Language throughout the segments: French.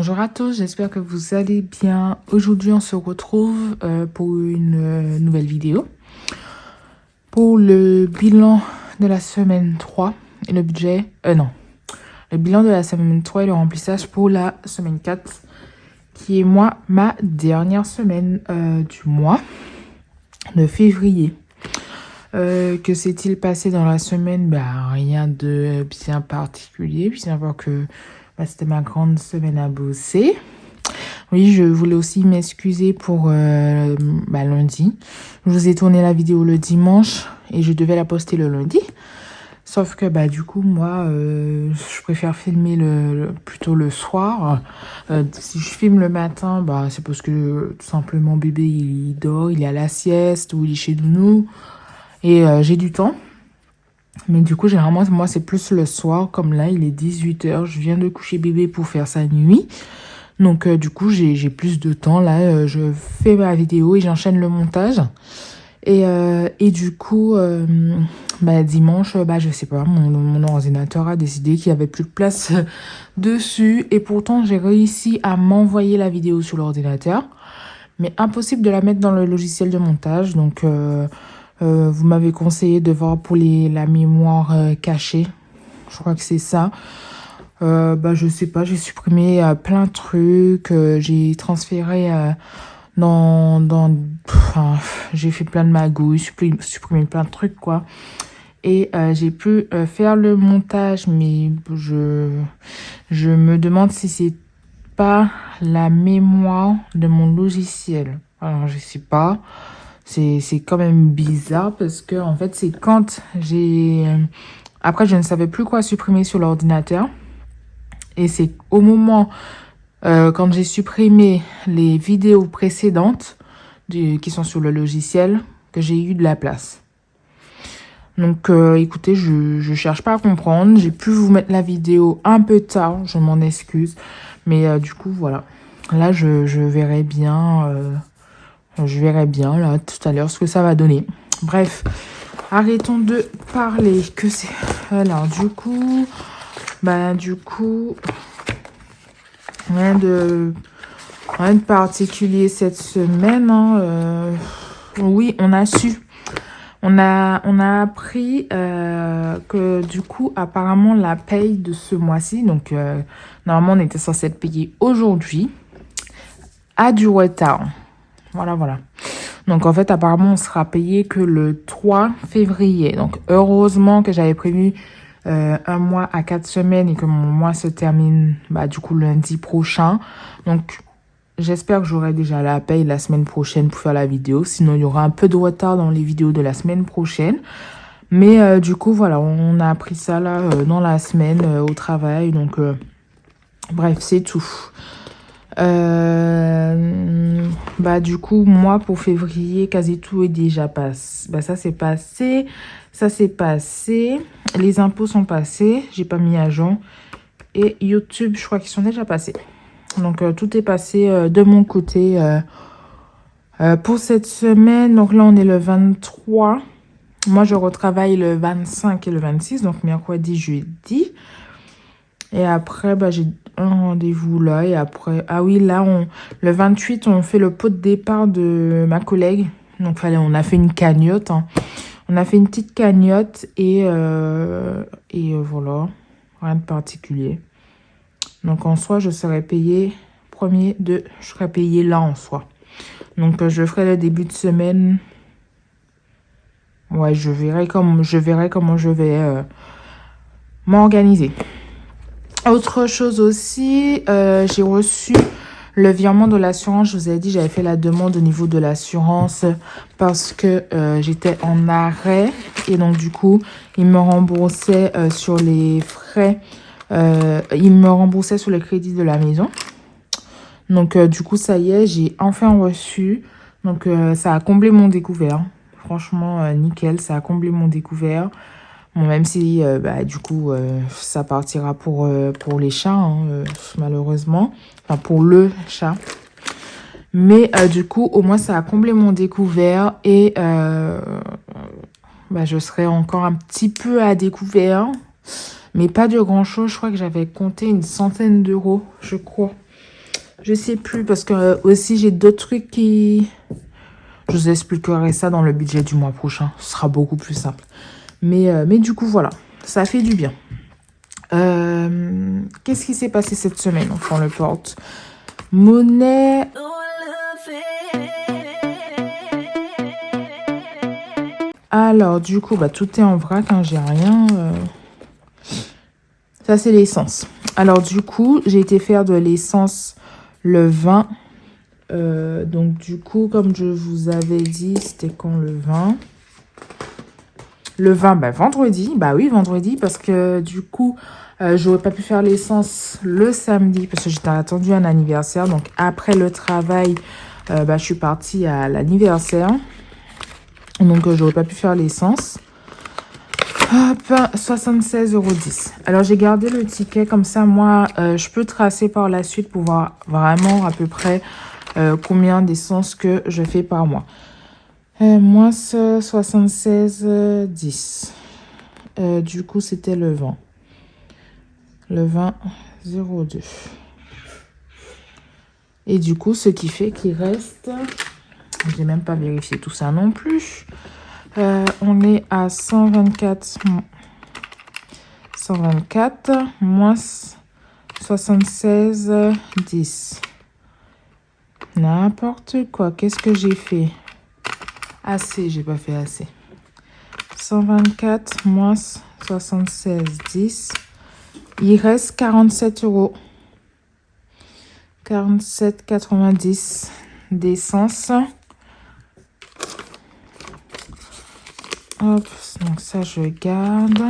Bonjour à tous, j'espère que vous allez bien. Aujourd'hui, on se retrouve pour une nouvelle vidéo. Pour le bilan de la semaine 3 et le budget... Le bilan de la semaine 3 et le remplissage pour la semaine 4, qui est ma dernière semaine du mois de février. Que s'est-il passé dans la semaine? Rien de bien particulier, puis savoir que c'était ma grande semaine à bosser. Oui, je voulais aussi m'excuser pour lundi. Je vous ai tourné la vidéo le dimanche et je devais la poster le lundi. Sauf que du coup, moi, je préfère filmer plutôt le soir. Si je filme le matin, c'est parce que tout simplement bébé il dort, il est à la sieste ou il est chez nous. Et j'ai du temps. Mais du coup, généralement, moi, c'est plus le soir. Comme là, il est 18h. Je viens de coucher bébé pour faire sa nuit. Donc, du coup, j'ai plus de temps. Là, je fais ma vidéo et j'enchaîne le montage. Et du coup, dimanche, je sais pas, mon ordinateur a décidé qu'il n'y avait plus de place dessus. Et pourtant, j'ai réussi à m'envoyer la vidéo sur l'ordinateur. Mais impossible de la mettre dans le logiciel de montage. Donc... vous m'avez conseillé de voir pour la mémoire cachée. Je crois que c'est ça. Je sais pas, j'ai supprimé plein de trucs. J'ai transféré j'ai fait plein de magouilles, supprimé plein de trucs, quoi. Et j'ai pu faire le montage, mais je me demande si c'est pas la mémoire de mon logiciel. Alors, je sais pas. C'est quand même bizarre parce que, en fait, c'est quand j'ai... Après, je ne savais plus quoi supprimer sur l'ordinateur. Et c'est au moment, quand j'ai supprimé les vidéos précédentes qui sont sur le logiciel, que j'ai eu de la place. Donc, écoutez, je cherche pas à comprendre. J'ai pu vous mettre la vidéo un peu tard, je m'en excuse. Mais du coup, voilà. Là, je verrai bien... Je verrai bien, là, tout à l'heure, ce que ça va donner. Bref, arrêtons de parler. Que c'est... Alors, du coup, rien de particulier cette semaine. Oui, on a su. On a appris que, du coup, apparemment, la paye de ce mois-ci, donc, normalement, on était censé être payé aujourd'hui, a du retard. Voilà. Donc, en fait, apparemment, on sera payé que le 3 février. Donc, heureusement que j'avais prévu un mois à 4 semaines et que mon mois se termine, du coup, lundi prochain. Donc, j'espère que j'aurai déjà la paye la semaine prochaine pour faire la vidéo. Sinon, il y aura un peu de retard dans les vidéos de la semaine prochaine. Mais du coup, voilà, on a appris ça là dans la semaine au travail. Donc, bref, c'est tout. Du coup, moi, pour février, quasi tout est déjà passé. Ça, c'est passé. Ça, c'est passé. Les impôts sont passés. J'ai pas mis à jour. Et YouTube, je crois qu'ils sont déjà passés. Donc, tout est passé de mon côté pour cette semaine. Donc, là, on est le 23. Moi, je retravaille le 25 et le 26. Donc, mercredi, jeudi. Et après, j'ai un rendez-vous là. Et après, le 28, on fait le pot de départ de ma collègue. Donc, on a fait une cagnotte. Hein. On a fait une petite cagnotte et voilà. Rien de particulier. Donc, en soi, je serai payée je serai payée là en soi. Donc, je ferai le début de semaine. Ouais, je verrai comment je vais m'organiser. Autre chose aussi, j'ai reçu le virement de l'assurance. Je vous ai dit, j'avais fait la demande au niveau de l'assurance parce que j'étais en arrêt. Et donc, du coup, ils me remboursaient sur les frais. Ils me remboursaient sur les crédits de la maison. Donc, du coup, ça y est, j'ai enfin reçu. Donc, ça a comblé mon découvert. Franchement, nickel, ça a comblé mon découvert. Bon, même si, du coup, ça partira pour les chats, hein, malheureusement. Enfin, pour le chat. Mais, du coup, au moins, ça a comblé mon découvert. Et, je serai encore un petit peu à découvert. Mais pas de grand-chose. Je crois que j'avais compté une centaine d'euros, je crois. Je sais plus parce que aussi j'ai d'autres trucs qui... Je vous expliquerai ça dans le budget du mois prochain. Ce sera beaucoup plus simple. Mais du coup, voilà. Ça fait du bien. Qu'est-ce qui s'est passé cette semaine? Enfin, le porte. Monnaie. Alors, du coup, bah, tout est en vrac. Hein, j'ai rien. Ça, c'est l'essence. Alors, du coup, j'ai été faire de l'essence le 20. Donc, du coup, comme je vous avais dit, c'était quand le 20? Le 20, bah, vendredi. Bah oui, vendredi, parce que du coup, j'aurais pas pu faire l'essence le samedi, parce que j'étais attendue à un anniversaire. Donc, après le travail, bah, je suis partie à l'anniversaire. Donc, j'aurais pas pu faire l'essence. Hop, 76,10 €. Alors, j'ai gardé le ticket, comme ça, moi, je peux tracer par la suite pour voir vraiment à peu près combien d'essence que je fais par mois. Moins 76,10. Du coup, c'était le 20. Le 20,02. Et du coup, ce qui fait qu'il reste... J'ai même pas vérifié tout ça non plus. On est à 124... 124 moins 76,10. N'importe quoi. Qu'est-ce que j'ai fait? Assez, j'ai pas fait assez. 124 moins 76,10. Il reste 47 €. 47,90 d'essence. Hop, donc ça je garde.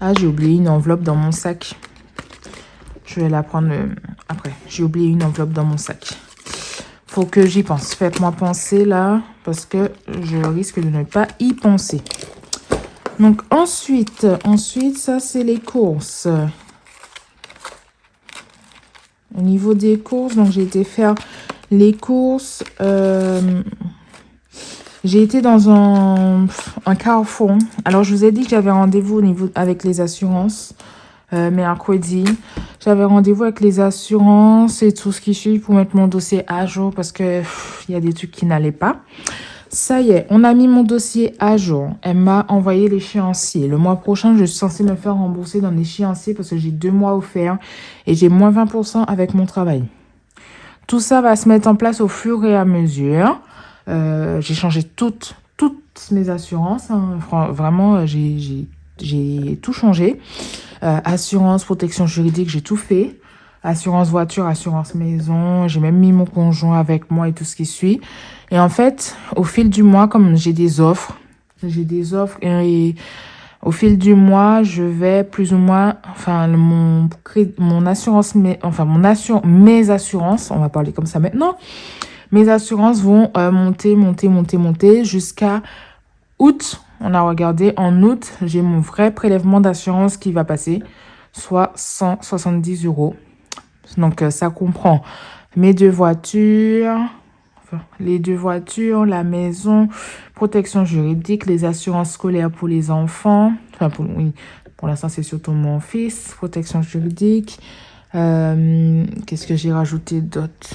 Ah, j'ai oublié une enveloppe dans mon sac. Je vais la prendre après. J'ai oublié une enveloppe dans mon sac. Faut que j'y pense. Faites-moi penser là, parce que je risque de ne pas y penser. Donc ensuite, ça c'est les courses. Au niveau des courses, donc j'ai été faire les courses. J'ai été dans un Carrefour. Alors je vous ai dit que j'avais rendez-vous au niveau avec les assurances mercredi. J'avais rendez-vous avec les assurances et tout ce qui suit pour mettre mon dossier à jour parce que il y a des trucs qui n'allaient pas. Ça y est, on a mis mon dossier à jour. Elle m'a envoyé l'échéancier. Le mois prochain, je suis censée me faire rembourser dans l'échéancier parce que j'ai 2 mois offerts et j'ai moins 20% avec mon travail. Tout ça va se mettre en place au fur et à mesure. J'ai changé toutes mes assurances. Hein. Vraiment, j'ai tout changé. Assurance, protection juridique, j'ai tout fait. Assurance voiture, assurance maison. J'ai même mis mon conjoint avec moi et tout ce qui suit. Et en fait, au fil du mois, comme j'ai des offres et au fil du mois, je vais plus ou moins, enfin, mon assurance, mes assurances, on va parler comme ça maintenant. Mes assurances vont monter jusqu'à août. On a regardé en août, j'ai mon vrai prélèvement d'assurance qui va passer, soit 170 €. Donc, ça comprend mes 2 voitures, les 2 voitures, la maison, protection juridique, les assurances scolaires pour les enfants. Enfin, pour l'instant, c'est surtout mon fils, protection juridique. Qu'est-ce que j'ai rajouté d'autre?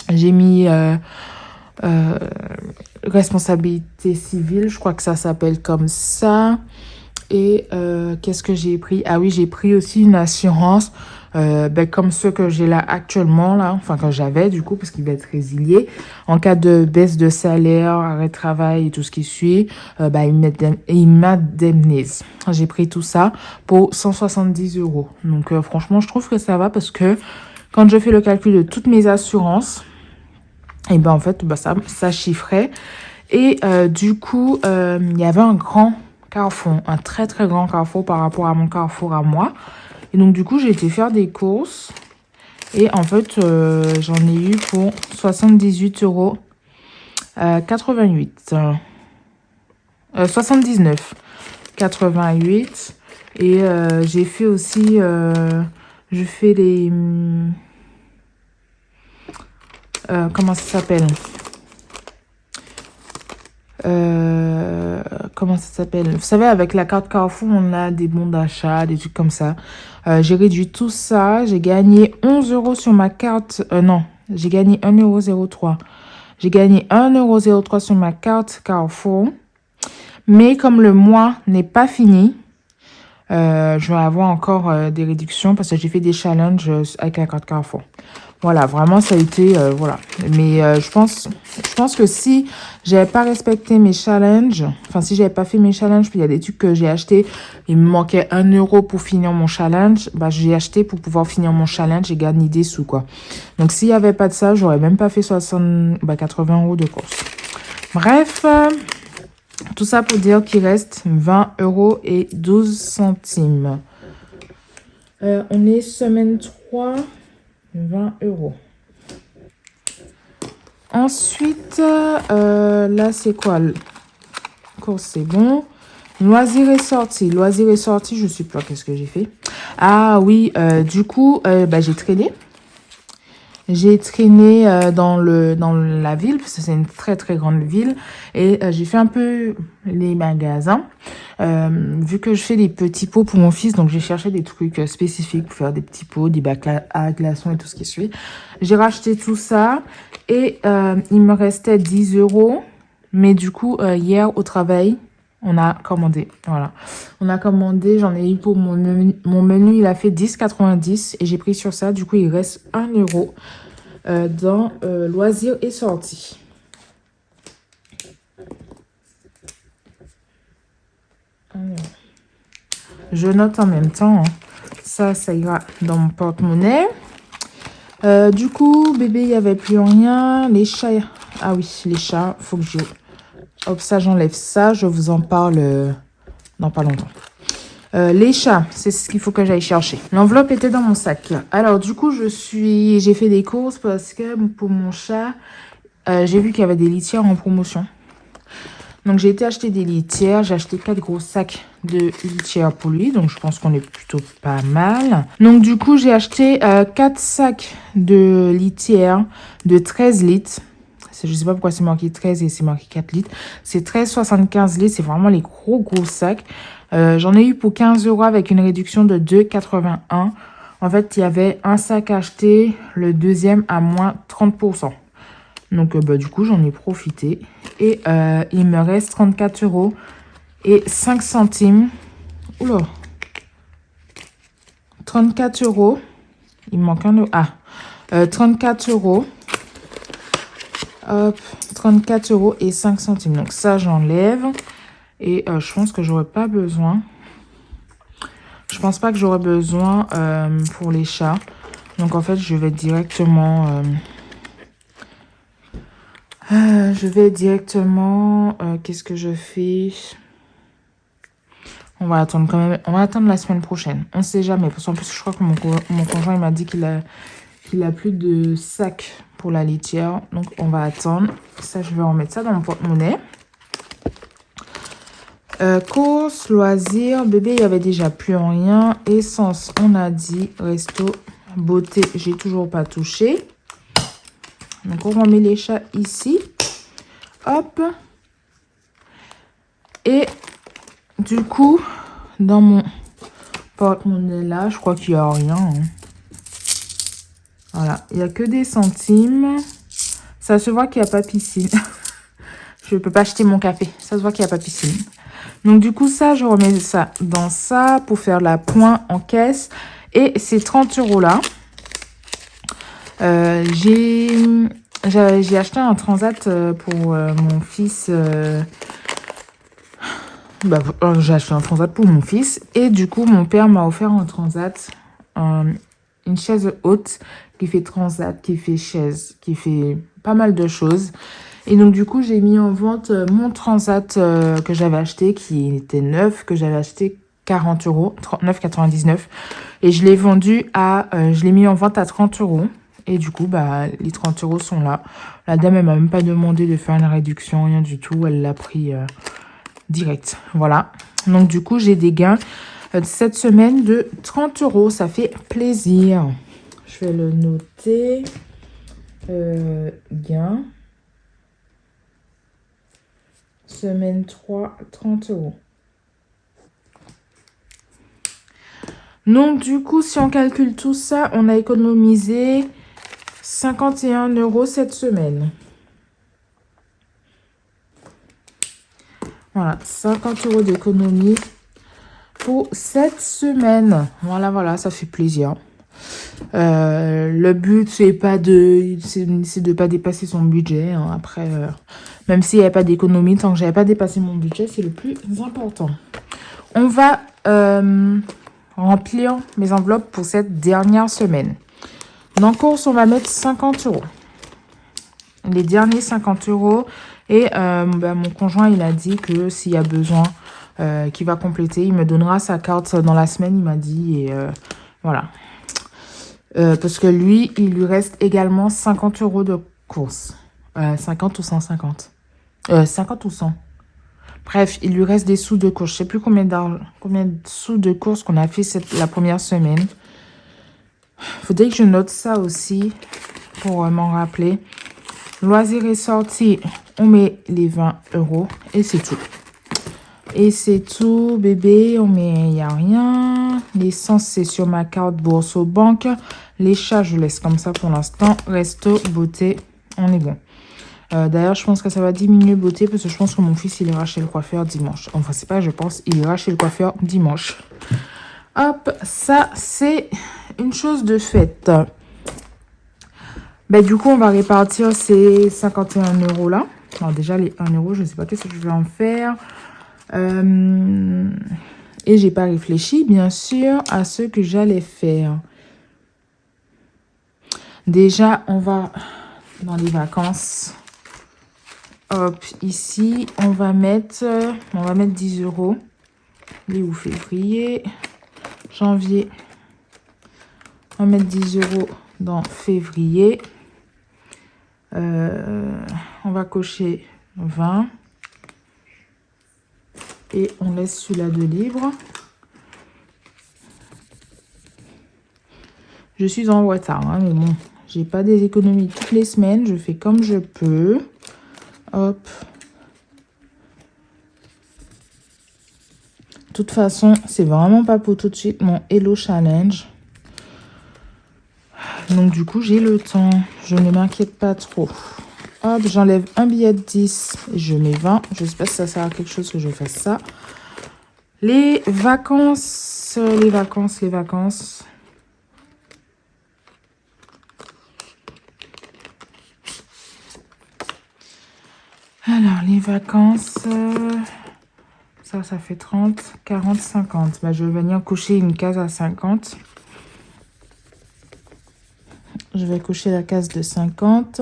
J'ai mis responsabilité civile, je crois que ça s'appelle comme ça. Et qu'est-ce que j'ai pris? Ah oui, j'ai pris aussi une assurance comme ceux que j'ai là actuellement, là, enfin que j'avais du coup, parce qu'il va être résilié. En cas de baisse de salaire, arrêt de travail et tout ce qui suit, il m'indemnise. J'ai pris tout ça pour 170 €. Donc franchement, je trouve que ça va parce que quand je fais le calcul de toutes mes assurances, et ben en fait, ça chiffrait. Et du coup, il y avait un grand Carrefour, un très très grand Carrefour par rapport à mon Carrefour à moi. Et donc du coup, j'ai été faire des courses. Et en fait, j'en ai eu pour 78 € 88. 79 88. Et j'ai fait aussi... je fais les... comment ça s'appelle? comment ça s'appelle? Vous savez, avec la carte Carrefour, on a des bons d'achat, des trucs comme ça. J'ai réduit tout ça. J'ai gagné 11 € sur ma carte. Non, j'ai gagné 1,03 €. J'ai gagné 1,03 € sur ma carte Carrefour. Mais comme le mois n'est pas fini, je vais avoir encore des réductions parce que j'ai fait des challenges avec la carte Carrefour. Voilà, vraiment, ça a été... voilà. Mais je pense que si j'avais pas respecté mes challenges, enfin, si j'avais pas fait mes challenges, puis il y a des trucs que j'ai achetés, il me manquait 1 € pour finir mon challenge, bah, j'ai acheté pour pouvoir finir mon challenge et gagner des sous, quoi. Donc, s'il y avait pas de ça, j'aurais même pas fait 80 € de course. Bref, tout ça pour dire qu'il reste 20,12 €. On est semaine 3... 20 €. Ensuite, là, c'est quoi? Course, c'est bon. Loisirs et sorties. Loisirs et sorties, je ne sais pas qu'est-ce que j'ai fait. Ah oui, du coup, j'ai traîné. J'ai traîné dans la ville, parce que c'est une très très grande ville. Et j'ai fait un peu les magasins. Vu que je fais des petits pots pour mon fils, donc j'ai cherché des trucs spécifiques pour faire des petits pots, des bacs à glaçons et tout ce qui suit. J'ai racheté tout ça et il me restait 10 €. Mais du coup, hier au travail, on a commandé. Voilà. On a commandé, j'en ai eu pour mon menu. Mon menu, il a fait 10,90 € et j'ai pris sur ça. Du coup, il reste 1 € dans loisirs et sorties. Je note en même temps. Hein. Ça ira dans mon porte-monnaie. Du coup, bébé, il n'y avait plus rien. Les chats. Ah oui, les chats. Faut que je... Hop, ça, j'enlève ça. Je vous en parle dans pas longtemps. Les chats, c'est ce qu'il faut que j'aille chercher. L'enveloppe était dans mon sac. Là. Alors, du coup, j'ai fait des courses parce que pour mon chat, j'ai vu qu'il y avait des litières en promotion. Donc, j'ai été acheter des litières. J'ai acheté 4 gros sacs de litières pour lui. Donc, je pense qu'on est plutôt pas mal. Donc, du coup, j'ai acheté 4 sacs de litières de 13 litres. Je ne sais pas pourquoi c'est marqué 13 et c'est marqué 4 litres. C'est 13,75 litres. C'est vraiment les gros sacs. J'en ai eu pour 15 € avec une réduction de 2,81 €. En fait, il y avait un sac acheté, le deuxième à moins 30%. Donc, du coup, j'en ai profité. Et il me reste 34,05 €. Oula. 34 €. Il me manque un euro. Ah. 34 €. Hop. 34,05 €. Donc, ça, j'enlève. Et je pense que j'aurais pas besoin. Je pense pas que j'aurais besoin pour les chats. Donc, en fait, je vais directement... qu'est-ce que je fais? On va attendre quand même. On va attendre la semaine prochaine. On sait jamais. Parce qu'en plus, je crois que mon conjoint il m'a dit qu'il a plus de sacs pour la litière. Donc, on va attendre. Ça, je vais remettre ça dans mon porte-monnaie. Courses, loisirs, bébé, il n'y avait déjà plus rien. Essence, on a dit. Resto, beauté, j'ai toujours pas touché. Donc, on remet les chats ici. Hop. Et du coup, dans mon porte-monnaie là, je crois qu'il n'y a rien. Hein. Voilà, il n'y a que des centimes. Ça se voit qu'il n'y a pas piscine. Je ne peux pas acheter mon café. Ça se voit qu'il n'y a pas piscine. Donc, du coup, ça, je remets ça dans ça pour faire la pointe en caisse. Et ces 30 € là, j'ai acheté un transat pour mon fils. J'ai acheté un transat pour mon fils. Et du coup, mon père m'a offert un transat. Une chaise haute qui fait transat, qui fait chaise, qui fait pas mal de choses. Et donc, du coup, j'ai mis en vente mon transat que j'avais acheté, qui était neuf, que j'avais acheté 40 €, 39,99 €. Et je l'ai vendu je l'ai mis en vente à 30 €. Et du coup, les 30 € sont là. La dame, elle m'a même pas demandé de faire une réduction, rien du tout. Elle l'a pris direct. Voilà. Donc, du coup, j'ai des gains cette semaine de 30 €. Ça fait plaisir. Je vais le noter. Gain. Semaine 3, 30 €. Donc, du coup, si on calcule tout ça, on a économisé 51 € cette semaine. Voilà, 50 € d'économie pour cette semaine. Voilà, ça fait plaisir. Le but, c'est de pas dépasser son budget. Hein. Après, même s'il n'y avait pas d'économie, tant que j'avais pas dépassé mon budget, c'est le plus important. On va remplir mes enveloppes pour cette dernière semaine. Dans course, on va mettre 50 €. Les derniers 50 €. Et mon conjoint, il a dit que s'il y a besoin qu'il va compléter, il me donnera sa carte dans la semaine, il m'a dit. Et voilà. Parce que lui, il lui reste également 50 € de course. 50 ou 150. 50 ou 100. Bref, il lui reste des sous de course. Je sais plus combien de sous de course qu'on a fait la première semaine. Faudrait que je note ça aussi pour m'en rappeler. Loisirs et sorties, on met les 20 € et c'est tout. Et c'est tout, bébé, on met, il n'y a rien. L'essence, c'est sur ma carte bourse aux banques. Les chats, je laisse comme ça pour l'instant. Resto, beauté, on est bon. D'ailleurs, je pense que ça va diminuer beauté parce que je pense que mon fils, il ira chez le coiffeur dimanche. Enfin, c'est pas je pense, il ira chez le coiffeur dimanche. Hop, ça, c'est une chose de faite. Du coup, on va répartir ces 51 € là. Alors déjà, les 1 €, je ne sais pas qu'est-ce que je vais en faire. Et j'ai pas réfléchi, bien sûr, à ce que j'allais faire. Déjà, on va dans les vacances. Hop, ici, on va mettre 10 €. Les ou février, janvier. On va mettre 10 € dans février. On va cocher 20. Et on laisse celui-là de libre. Je suis en retard, hein, mais bon, j'ai pas des économies toutes les semaines. Je fais comme je peux. Hop. De toute façon, c'est vraiment pas pour tout de suite mon Hello Challenge. Donc, du coup, j'ai le temps. Je ne m'inquiète pas trop. Hop, j'enlève un billet de 10 et je mets 20. Je sais pas si ça sert à quelque chose que je fasse ça. Les vacances. Alors, les vacances, ça fait 30, 40, 50. Je vais venir cocher une case à 50. Je vais cocher la case de 50.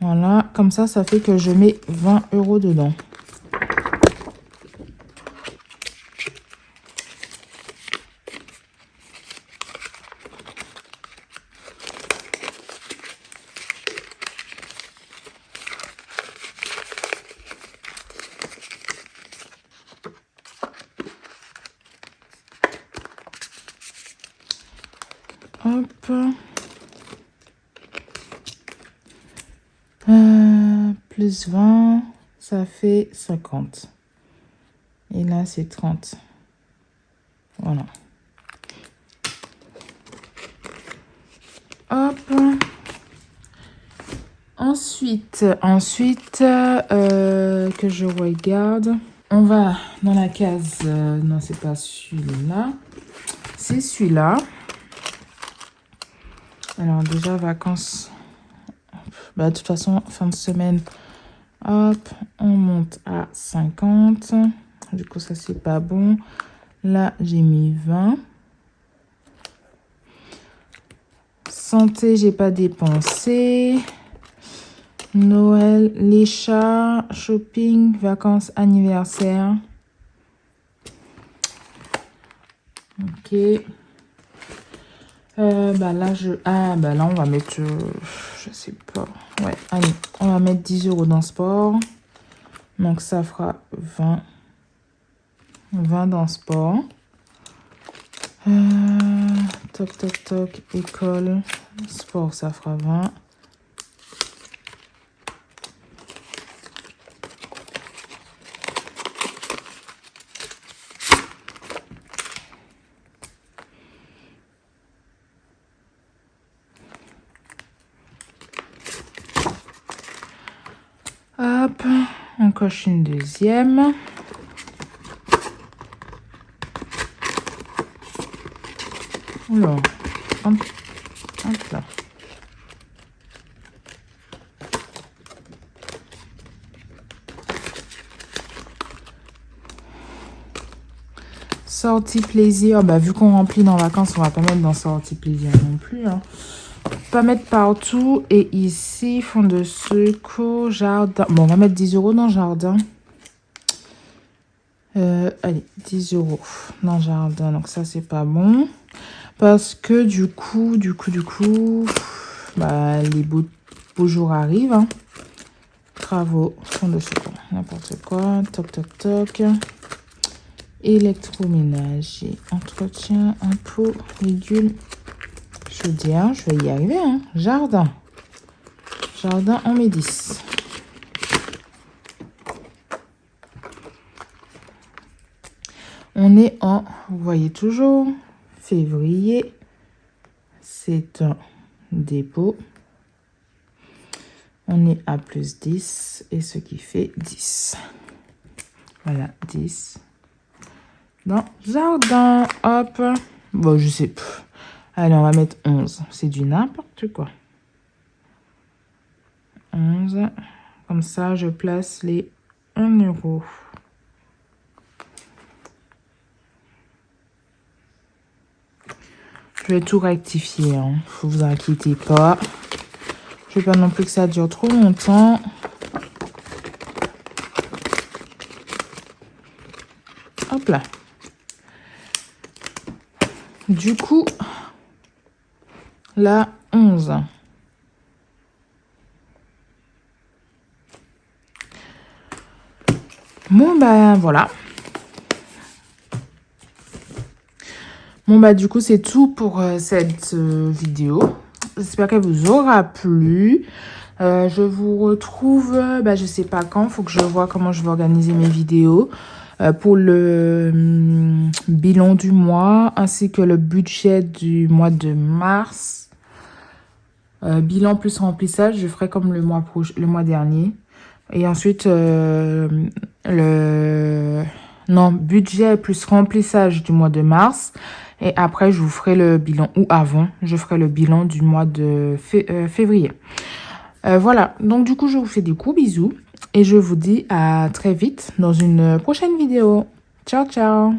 Voilà, comme ça fait que je mets 20 € dedans. Hop. Plus 20, ça fait 50. Et là, c'est 30. Voilà. Hop. Ensuite, que je regarde. On va dans la case... non, c'est pas celui-là. C'est celui-là. Alors, déjà, vacances. De toute façon, fin de semaine. Hop, on monte à 50. Du coup, ça, c'est pas bon. Là, j'ai mis 20. Santé, j'ai pas dépensé. Noël, les chats, shopping, vacances, anniversaire. Ok. Là, là, on va mettre... je sais pas. Ouais, allez, on va mettre 10 € dans sport. Donc, ça fera 20. 20 dans sport. Toc, école. Sport, ça fera 20. Hop, on coche une deuxième. Oula, hop là. Sortie plaisir, bah vu qu'on remplit dans vacances, on va pas mettre dans sortie plaisir non plus. Hein. Pas mettre partout. Et ici, fond de secours, jardin. Bon, on va mettre 10 € dans jardin. Allez, 10 € dans jardin. Donc ça, c'est pas bon. Parce que du coup, bah, les beaux jours arrivent. Hein. Travaux, fond de secours, n'importe quoi. Toc, toc, toc. Électroménager, entretien, impôts, légumes, chaudière, je vais y arriver, hein. Jardin, on met 10. On est en, vous voyez toujours, février, c'est un dépôt. On est à plus 10 et ce qui fait 10. Voilà, 10. Dans jardin, hop. Bon, je sais. Allez, on va mettre 11. C'est du n'importe quoi. 11. Comme ça, je place les 1 €. Je vais tout rectifier. Hein. Faut vous inquiéter pas. Je veux pas non plus que ça dure trop longtemps. Hop là. Du coup, là, 11. Bon, ben, voilà. Bon, bah, du coup, c'est tout pour cette vidéo. J'espère qu'elle vous aura plu. Je vous retrouve, bah, je sais pas quand. Faut que je vois comment je vais organiser mes vidéos. Pour le bilan du mois, ainsi que le budget du mois de mars. Bilan plus remplissage, je ferai comme le mois dernier. Et ensuite, budget plus remplissage du mois de mars. Et après, je vous ferai le bilan, ou avant, je ferai le bilan du mois de février. Voilà, donc du coup, je vous fais des gros bisous. Et je vous dis à très vite dans une prochaine vidéo. Ciao, ciao!